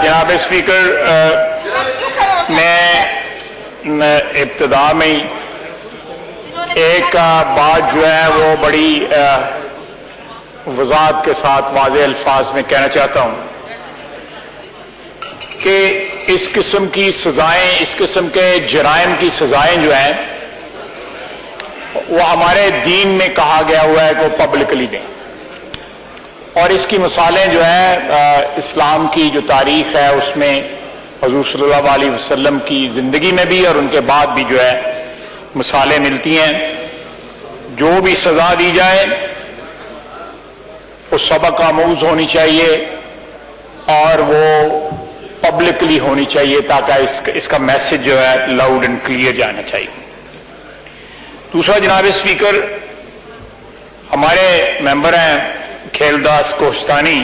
جناب اسپیکر میں ابتدا میں ہی ایک بات جو ہے وہ بڑی وضاحت کے ساتھ واضح الفاظ میں کہنا چاہتا ہوں کہ اس قسم کی سزائیں، اس قسم کے جرائم کی سزائیں جو ہیں وہ ہمارے دین میں کہا گیا ہوا ہے کہ وہ پبلکلی دیں، اور اس کی مثالیں جو ہیں اسلام کی جو تاریخ ہے اس میں حضور صلی اللہ علیہ وسلم کی زندگی میں بھی اور ان کے بعد بھی جو ہے مثالیں ملتی ہیں۔ جو بھی سزا دی جائے وہ سبق آموز ہونی چاہیے اور وہ پبلکلی ہونی چاہیے تاکہ اس کا میسج جو ہے لاؤڈ اینڈ کلیئر جانا چاہیے۔ دوسرا جناب اسپیکر، ہمارے ممبر ہیں کھیلداس کوہستانی،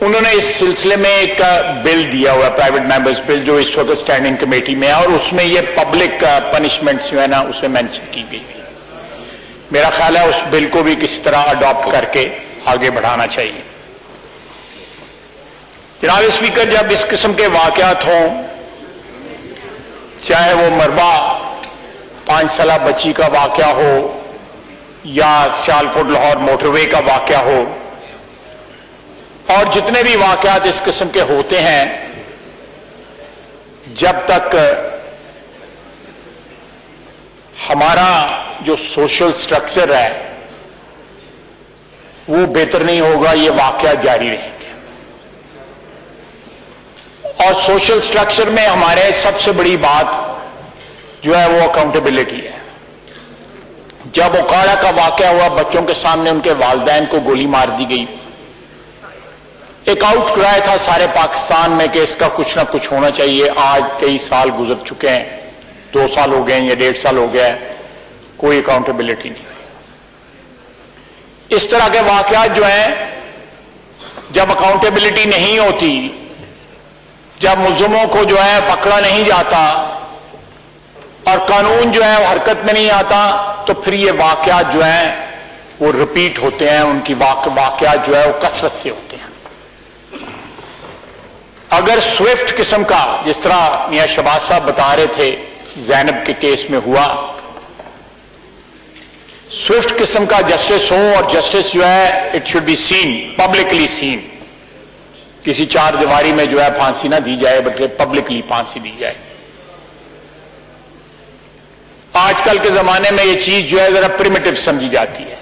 انہوں نے اس سلسلے میں ایک بل دیا ہوا ہے، پرائیویٹ ممبرز بل، جو اس وقت اسٹینڈنگ کمیٹی میں ہے، اور اس میں یہ پبلک پنشمنٹس جو ہے نا اس میں مینشن کی گئی ہے۔ میرا خیال ہے اس بل کو بھی کسی طرح اڈاپٹ کر کے آگے بڑھانا چاہیے۔ جناب اسپیکر، جب اس قسم کے واقعات ہوں، چاہے وہ مربع 5 سالہ بچی کا واقعہ ہو یا سیالکوٹ لاہور موٹر وے کا واقعہ ہو، اور جتنے بھی واقعات اس قسم کے ہوتے ہیں، جب تک ہمارا جو سوشل سٹرکچر ہے وہ بہتر نہیں ہوگا، یہ واقعات جاری رہیں گے۔ اور سوشل سٹرکچر میں ہمارے سب سے بڑی بات جو ہے وہ اکاؤنٹیبلٹی ہے۔ جب اوکاڑا کا واقعہ ہوا، بچوں کے سامنے ان کے والدین کو گولی مار دی گئی، ایک آؤٹ کرائے تھا سارے پاکستان میں کہ اس کا کچھ نہ کچھ ہونا چاہیے۔ آج کئی سال گزر چکے ہیں، 2 سال ہو گئے ہیں یا 1.5 سال ہو گیا ہے، کوئی اکاؤنٹیبلٹی نہیں ہوئی۔ اس طرح کے واقعات جو ہیں، جب اکاؤنٹیبلٹی نہیں ہوتی، جب ملزموں کو جو ہے پکڑا نہیں جاتا اور قانون جو ہے حرکت میں نہیں آتا، تو پھر یہ واقعات جو ہیں وہ ریپیٹ ہوتے ہیں، ان کی واقعات جو ہے وہ کثرت سے ہوتے ہیں۔ اگر سوئفٹ قسم کا، جس طرح میاں شہباز صاحب بتا رہے تھے زینب کے کیس میں ہوا، سوئفٹ قسم کا جسٹس ہو، اور جسٹس جو ہے it should be seen, publicly seen, کسی 4 دیواری میں جو ہے پھانسی نہ دی جائے بلکہ پبلکلی پھانسی دی جائے۔ آج کل کے زمانے میں یہ چیز جو ہے ذرا پریمیٹو سمجھی جاتی ہے،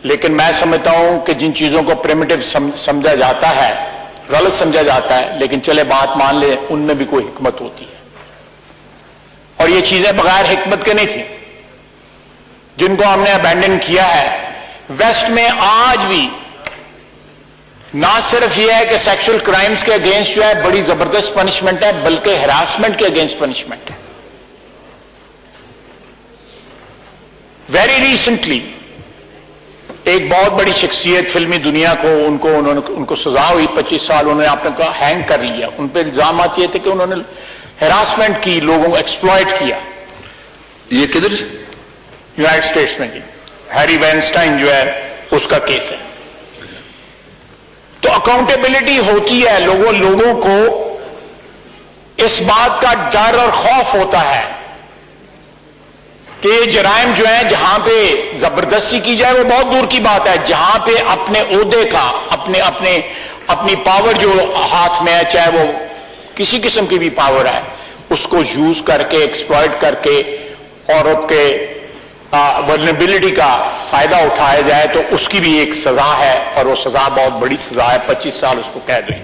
لیکن میں سمجھتا ہوں کہ جن چیزوں کو پریمیٹو سمجھا جاتا ہے، غلط سمجھا جاتا ہے، لیکن چلے بات مان لیں، ان میں بھی کوئی حکمت ہوتی ہے۔ اور یہ چیزیں بغیر حکمت کے نہیں تھیں جن کو ہم نے ابینڈن کیا ہے۔ ویسٹ میں آج بھی نہ صرف یہ ہے کہ سیکشل کرائمز کے اگینسٹ جو ہے بڑی زبردست پنشمنٹ ہے، بلکہ ہراسمنٹ کے اگینسٹ پنشمنٹ ہے۔ ویری ریسنٹلی ایک بہت بڑی شخصیت فلمی دنیا کو ان کو سزا ہوئی 25 سال، انہوں نے اپنے کو ہینگ کر لیا۔ ان پہ الزامات یہ تھے کہ انہوں نے ہراسمنٹ کی، لوگوں کو ایکسپلائٹ کیا۔ یہ کدھر؟ یونائٹڈ اسٹیٹس میں جی، ہیری وینسٹائن جو ہے اس کا کیس ہے۔ تو اکاؤنٹیبلٹی ہوتی ہے، لوگوں کو اس بات کا ڈر اور خوف ہوتا ہے کہ یہ جرائم جو ہیں جہاں پہ زبردستی کی جائے وہ بہت دور کی بات ہے، جہاں پہ اپنے عہدے کا، اپنی پاور جو ہاتھ میں ہے، چاہے وہ کسی قسم کی بھی پاور ہے، اس کو یوز کر کے، ایکسپلائٹ کر کے عورت کے ولنریبلٹی کا فائدہ اٹھایا جائے، تو اس کی بھی ایک سزا ہے، اور وہ سزا بہت بڑی سزا ہے، 25 سال اس کو قید ہوئی۔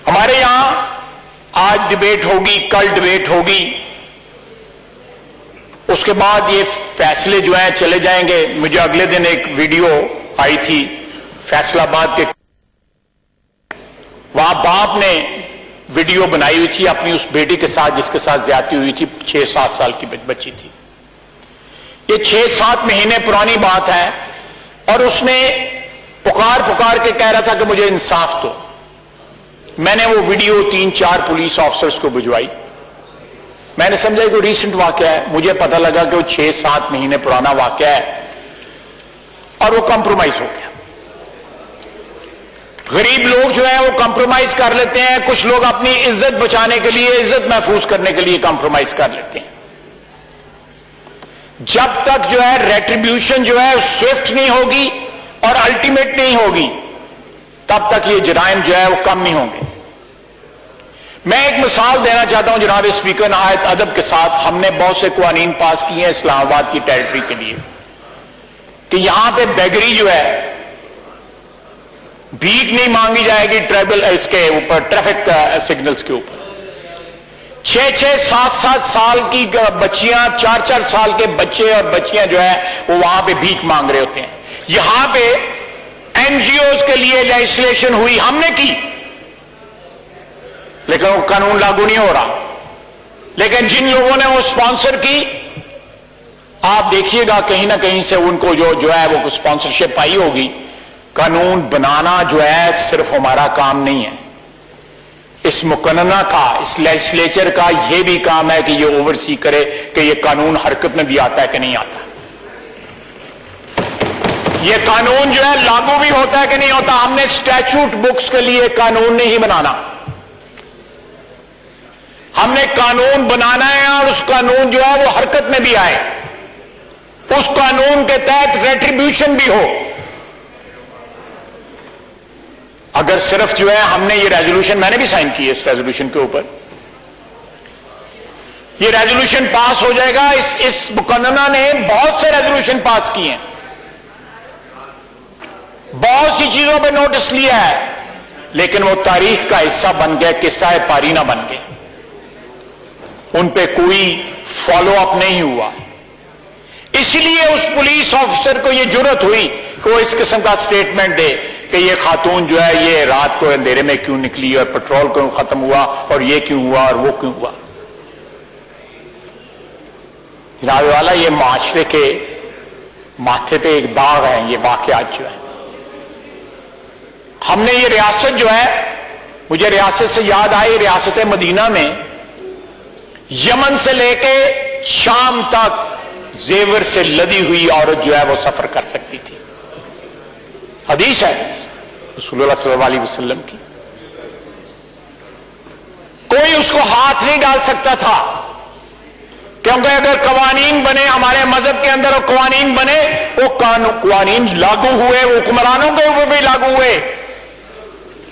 ہمارے یہاں آج ڈیبیٹ ہوگی، کل ڈیبیٹ ہوگی، اس کے بعد یہ فیصلے جو ہیں چلے جائیں گے۔ مجھے اگلے دن ایک ویڈیو آئی تھی فیصلہ آباد کے، وہاں باپ نے ویڈیو بنائی ہوئی تھی اپنی اس بیٹی کے ساتھ جس کے ساتھ زیادتی ہوئی تھی، 6-7 سال کی بچی تھی۔ یہ 6-7 مہینے پرانی بات ہے، اور اس نے پکار کے کہہ رہا تھا کہ مجھے انصاف دو۔ میں نے وہ ویڈیو 3-4 پولیس آفیسرز کو بھجوائی، میں نے سمجھا کہ ریسنٹ واقعہ ہے، مجھے پتہ لگا کہ وہ 6-7 مہینے پرانا واقعہ ہے، اور وہ کمپرومائز ہو گیا۔ غریب لوگ جو ہے وہ کمپرومائز کر لیتے ہیں، کچھ لوگ اپنی عزت بچانے کے لیے، عزت محفوظ کرنے کے لیے کمپرومائز کر لیتے ہیں۔ جب تک جو ہے ریٹریبیوشن جو ہے سوئفٹ نہیں ہوگی اور الٹیمیٹ نہیں ہوگی، تب تک یہ جرائم جو ہے وہ کم نہیں ہوں گے۔ میں ایک مثال دینا چاہتا ہوں جناب اسپیکر، نہایت ادب کے ساتھ۔ ہم نے بہت سے قوانین پاس کیے ہیں اسلام آباد کی ٹیریٹری کے لیے کہ یہاں پہ بیگری جو ہے، بھیک نہیں مانگی جائے گی ٹریبل اس کے اوپر، ٹریفک سگنلز کے اوپر۔ 6-6 7-7 سال کی بچیاں، 4-4 سال کے بچے اور بچیاں جو ہے وہ وہاں پہ بھیک مانگ رہے ہوتے ہیں۔ یہاں پہ این جی اوز کے لیے لیجسلیشن ہوئی، ہم نے کی، لیکن وہ قانون لاگو نہیں ہو رہا۔ لیکن جن لوگوں نے وہ اسپانسر کی، آپ دیکھیے گا کہیں نہ کہیں سے ان کو جو ہے وہ اسپانسرشپ پائی ہوگی۔ قانون بنانا جو ہے صرف ہمارا کام نہیں ہے، اس مقننہ کا، اس لیجسلیچر کا یہ بھی کام ہے کہ یہ اوورسی کرے کہ یہ قانون حرکت میں بھی آتا ہے کہ نہیں آتا، یہ قانون جو ہے لاگو بھی ہوتا ہے کہ نہیں ہوتا۔ ہم نے اسٹیچوٹ بکس کے لیے قانون نہیں بنانا، ہم نے قانون بنانا ہے اور اس قانون جو ہے وہ حرکت میں بھی آئے، اس قانون کے تحت ریٹریبیوشن بھی ہو۔ اگر صرف جو ہے ہم نے یہ ریزولوشن، میں نے بھی سائن کی ہے اس ریزولوشن کے اوپر، یہ ریزولوشن پاس ہو جائے گا۔ اس مقننہ نے بہت سے ریزولوشن پاس کیے ہیں، بہت سی چیزوں پہ نوٹس لیا ہے، لیکن وہ تاریخ کا حصہ بن گئے، قصہ پارینہ بن گئے، ان پہ کوئی فالو اپ نہیں ہوا۔ اس لیے اس پولیس آفیسر کو یہ جرأت ہوئی کہ وہ اس قسم کا سٹیٹمنٹ دے کہ یہ خاتون جو ہے یہ رات کو اندھیرے میں کیوں نکلی اور پیٹرول کیوں ختم ہوا اور یہ کیوں ہوا اور وہ کیوں ہوا۔ جناب والا، یہ معاشرے کے ماتھے پہ ایک داغ ہے یہ واقعات جو ہے۔ ہم نے یہ ریاست جو ہے، مجھے ریاست سے یاد آئی، ریاست مدینہ میں یمن سے لے کے شام تک زیور سے لدی ہوئی عورت جو ہے وہ سفر کر سکتی تھی۔ حدیث ہے رسول اللہ صلی اللہ علیہ وسلم کی، کوئی اس کو ہاتھ نہیں ڈال سکتا تھا، کیونکہ اگر قوانین بنے ہمارے مذہب کے اندر، اور قوانین بنے، وہ قوانین لاگو ہوئے، وہ حکمرانوں کے اوپر بھی لاگو ہوئے،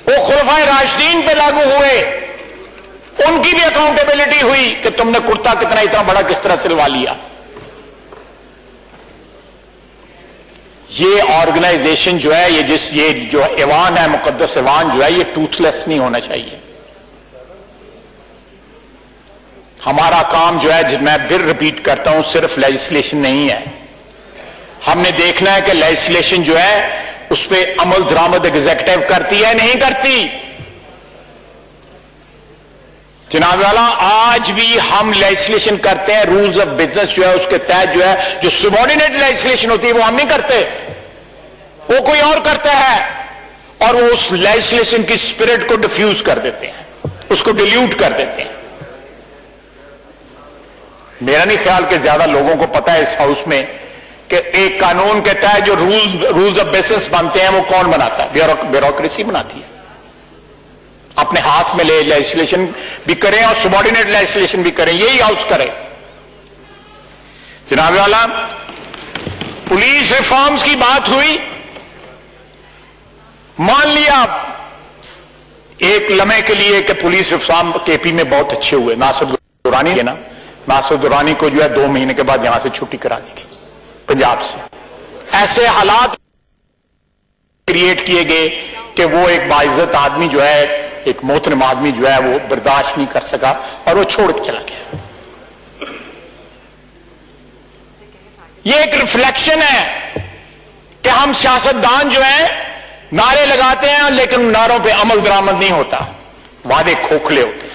وہ خلفائے راشدین پہ لاگو ہوئے، ان کی بھی اکاؤنٹیبلٹی ہوئی کہ تم نے کرتا اتنا بڑا کس طرح سلوا لیا۔ یہ آرگنائزیشن جو ہے، یہ جو ایوان ہے، مقدس ایوان جو ہے، یہ ٹوتھ لیس نہیں ہونا چاہیے۔ ہمارا کام جو ہے، میں پھر ریپیٹ کرتا ہوں، صرف لیجسلیشن نہیں ہے۔ ہم نے دیکھنا ہے کہ لیجسلیشن جو ہے اس پہ عمل درآمد ایگزیکٹو کرتی ہے نہیں کرتی۔ جناب والا، آج بھی ہم لیجسلیشن کرتے ہیں، رولز آف بزنس جو ہے اس کے تحت جو ہے، جو سبارڈینیٹ لیجسلیشن ہوتی ہے وہ ہم نہیں کرتے، وہ کوئی اور کرتا ہے، اور وہ اس لیجسلیشن کی اسپرٹ کو ڈیفیوز کر دیتے ہیں، اس کو ڈیلیوٹ کر دیتے ہیں۔ میرا نہیں خیال کہ زیادہ لوگوں کو پتا ہے اس ہاؤس میں کہ ایک قانون کے تحت جو رولز آف بزنس بنتے ہیں وہ کون بناتا ہے؟ بیوروکریسی بناتی ہے۔ اپنے ہاتھ میں لے لیجسلیشن بھی کریں اور سبارڈینیٹ لیجسلیشن بھی کریں، یہی ہاؤس کرے۔ جناب والا، پولیس ریفارمز کی بات ہوئی، مان لیا ایک لمحے کے لیے کہ پولیس ریفارم کے پی میں بہت اچھے ہوئے، ناصر درانی ہے نا، ناصر درانی کو جو ہے 2 مہینے کے بعد یہاں سے چھٹی کرا دی گئی پنجاب سے۔ ایسے حالات کریٹ کیے گئے کہ وہ ایک باعزت آدمی جو ہے، ایک محترم آدمی جو ہے وہ برداشت نہیں کر سکا اور وہ چھوڑ کے چلا گیا۔ یہ ایک ریفلیکشن ہے کہ ہم سیاستدان جو ہیں نعرے لگاتے ہیں لیکن نعروں پہ عمل درآمد نہیں ہوتا، وعدے کھوکھلے ہوتے ہیں۔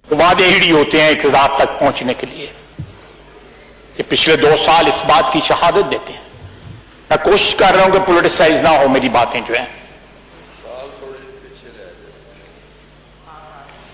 وعدے ہیڑی ہوتے ہیں اقتدار تک پہنچنے کے لیے۔ یہ پچھلے 2 سال اس بات کی شہادت دیتے ہیں۔ میں کوشش کر رہا ہوں کہ پولیٹیسائز نہ ہو میری باتیں جو ہیں۔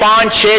5-6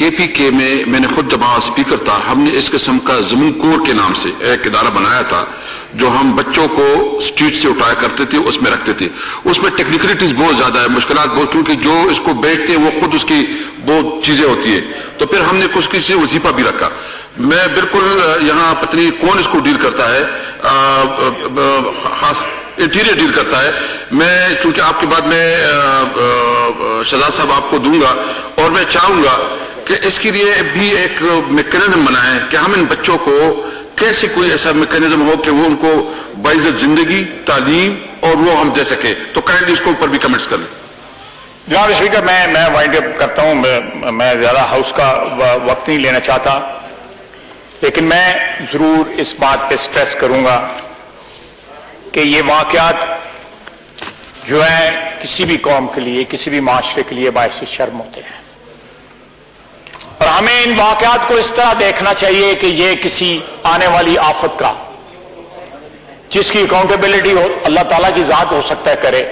KPK میں میں نے خود جب اسپیکر تھا، ہم نے اس قسم کا ضمن کور کے نام سے ایک ادارہ بنایا تھا جو ہم بچوں کو اسٹریٹ سے اٹھایا کرتے تھے، اس میں رکھتے تھے. اس میں ٹیکنیکلٹیز بہت زیادہ ہے، مشکلات بہت، کیونکہ جو اس کو بیچتے ہیں وہ خود اس کی بہت چیزیں ہوتی ہیں. تو پھر ہم نے کچھ کسی وظیفہ بھی رکھا. میں بالکل یہاں پتہ نہیں کون اس کو ڈیل کرتا ہے، خاص انٹیریئر ڈیل کرتا ہے. میں چونکہ آپ کے بعد میں شہزاد صاحب آپ کو دوں گا، اور میں چاہوں گا کہ اس کے لیے بھی ایک میکینزم بنائیں کہ ہم ان بچوں کو کیسے کوئی ایسا میکینزم ہو کہ وہ ان کو باعزت زندگی، تعلیم اور وہ ہم دے سکیں. تو کائنڈلی اس کو اوپر بھی کمنٹس کر لیں. جناب اسپیکر، میں وائنڈ اپ کرتا ہوں. میں زیادہ ہاؤس کا وقت نہیں لینا چاہتا، لیکن میں ضرور اس بات پہ سٹریس کروں گا کہ یہ واقعات جو ہیں کسی بھی قوم کے لیے، کسی بھی معاشرے کے لیے باعث شرم ہوتے ہیں، اور ہمیں ان واقعات کو اس طرح دیکھنا چاہیے کہ یہ کسی آنے والی آفت کا، جس کی اکاؤنٹیبلٹی اللہ تعالیٰ کی ذات ہو سکتا ہے کرے،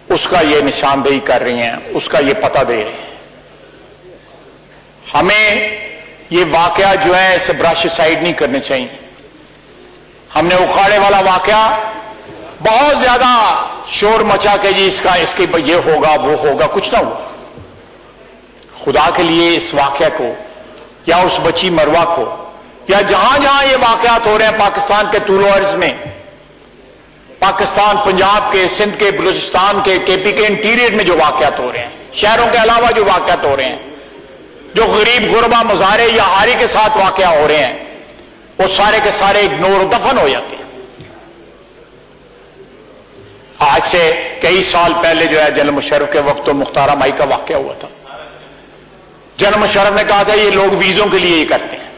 اس کا یہ نشاندہی کر رہی ہیں، اس کا یہ پتہ دے رہے ہیں. ہمیں یہ واقعہ جو ہے اسے برش سائڈ نہیں کرنے چاہیے. ہم نے اکھاڑے والا واقعہ بہت زیادہ شور مچا کہ جی اس کے یہ ہوگا وہ ہوگا، کچھ نہ ہوا. خدا کے لیے اس واقعہ کو یا اس بچی مروہ کو یا جہاں جہاں یہ واقعات ہو رہے ہیں پاکستان کے طول و عرض میں، پاکستان، پنجاب کے، سندھ کے، بلوچستان کے، KP کے انٹیریئر میں جو واقعات ہو رہے ہیں، شہروں کے علاوہ جو واقعات ہو رہے ہیں، جو غریب غربا مظاہرے یا ہاری کے ساتھ واقعہ ہو رہے ہیں، وہ سارے کے سارے اگنور و دفن ہو جاتے ہیں. آج سے کئی سال پہلے جو ہے جنرل مشرف کے وقت تو مختار مائی کا واقعہ ہوا تھا. جنرل مشرف نے کہا تھا یہ لوگ ویزوں کے لیے یہ کرتے ہیں.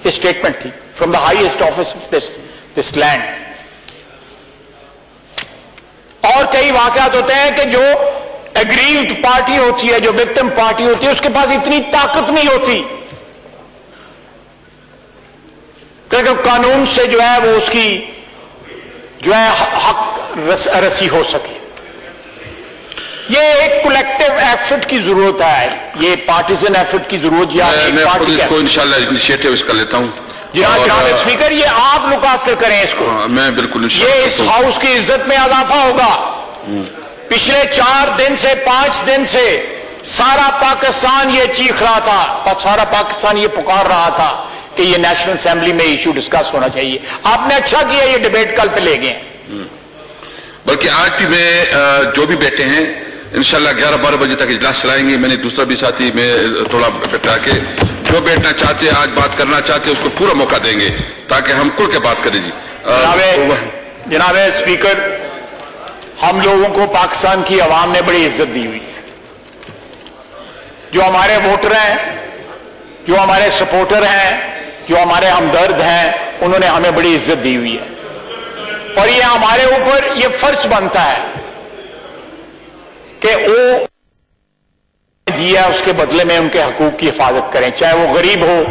یہ اسٹیٹمنٹ تھی from the highest office of this land. اور کئی واقعات ہوتے ہیں کہ جو ایگریوڈ پارٹی ہوتی ہے، جو وکٹم پارٹی ہوتی ہے، اس کے پاس اتنی طاقت نہیں ہوتی کہ قانون سے جو ہے وہ اس کی جو ہے حق رسی ہو سکے. یہ ایک کولیکٹیو ایفرٹ کی ضرورت ہے، یہ پارٹیزن ایفرٹ کی ضرورت. میں خود اس کو انشاءاللہ انیشیٹو اس کا لیتا ہوں. جناب اسپیکر، یہ آپ لک آفٹر کریں اس کو. میں بالکل یہ اس ہاؤس کی عزت میں اضافہ ہوگا. پچھلے 4 دن سے 5 دن سے سارا پاکستان یہ چیخ رہا تھا، سارا پاکستان یہ پکار رہا تھا کہ یہ نیشنل اسمبلی میں ایشو ڈسکس ہونا چاہیے. آپ نے اچھا کیا یہ ڈیبیٹ کل پہ لے گئے. بلکہ آج بھی میں جو بھی بیٹھے ہیں انشاءاللہ 11-12 بجے تک اجلاس چلائیں گے. میں نے دوسرا بھی ساتھی میں تھوڑا بٹھا کے جو بیٹھنا چاہتے ہیں، آج بات کرنا چاہتے ہیں، اس کو پورا موقع دیں گے تاکہ ہم کھل کے بات کریں. جی جناب اسپیکر، ہم لوگوں کو پاکستان کی عوام نے بڑی عزت دی ہوئی ہے. جو ہمارے ووٹر ہیں، جو ہمارے سپورٹر ہیں، جو ہمارے ہمدرد ہیں، انہوں نے ہمیں بڑی عزت دی ہوئی ہے، اور یہ ہمارے اوپر یہ فرض بنتا ہے کہ وہ دیا اس کے بدلے میں ان کے حقوق کی حفاظت کریں، چاہے وہ غریب ہو،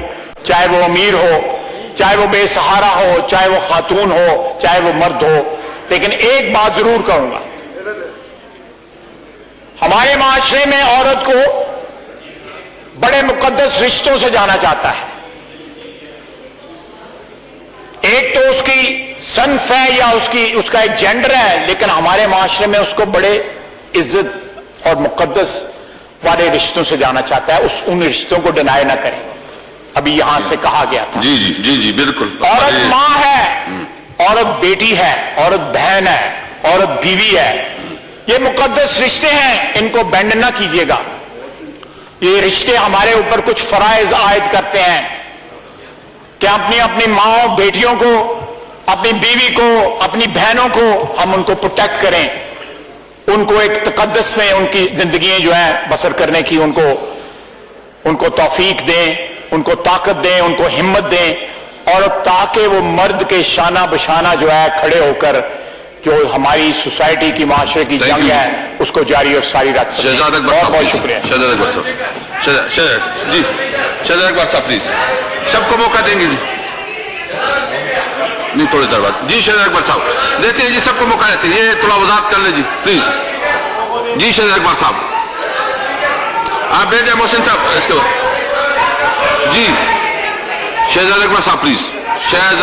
چاہے وہ امیر ہو، چاہے وہ بے سہارا ہو، چاہے وہ خاتون ہو، چاہے وہ مرد ہو. لیکن ایک بات ضرور کہوں گا، ہمارے معاشرے میں عورت کو بڑے مقدس رشتوں سے جانا جاتا ہے. ایک تو اس کی صنف ہے یا اس کا ایک جینڈر ہے، لیکن ہمارے معاشرے میں اس کو بڑے عزت اور مقدس والے رشتوں سے جانا چاہتا ہے. ان رشتوں کو ڈینائی نہ کریں. ابھی یہاں سے کہا گیا تھا جی جی جی جی بالکل. عورت ماں ہے، عورت بیٹی ہے، عورت بہن ہے، عورت بیوی ہے. یہ مقدس رشتے ہیں، ان کو بینڈ نہ کیجیے گا. یہ رشتے ہمارے اوپر کچھ فرائض عائد کرتے ہیں کہ اپنی اپنی ماں بیٹیوں کو، اپنی بیوی کو، اپنی بہنوں کو ہم ان کو پروٹیکٹ کریں، ان کو ایک تقدس میں ان کی زندگیاں جو ہیں بسر کرنے کی ان کو توفیق دیں، ان کو طاقت دیں، ان کو ہمت دیں، اور تاکہ وہ مرد کے شانہ بشانہ جو ہے کھڑے ہو کر جو ہماری سوسائٹی کی، معاشرے کی جنگ ہے اس کو جاری اور ساری رکھ سکیں. بہت بہت شکریہ. شہزاد اکبر صاحب جی، شہزاد اکبر صاحب پلیز سب کو موقع دیں گے. جی نہیں تھوڑی دیر بعد. جی شہزاد اکبر صاحب دیتے ہیں جی، سب کو موقع دیتے ہیں. یہ تھوڑا وضاحت کر لیں جی پلیز. جی شہزاد اکبر صاحب آپ بیٹھ جائیں محسن صاحب اس کے بعد. جی شہزاد اکبر صاحب پلیز. شہزاد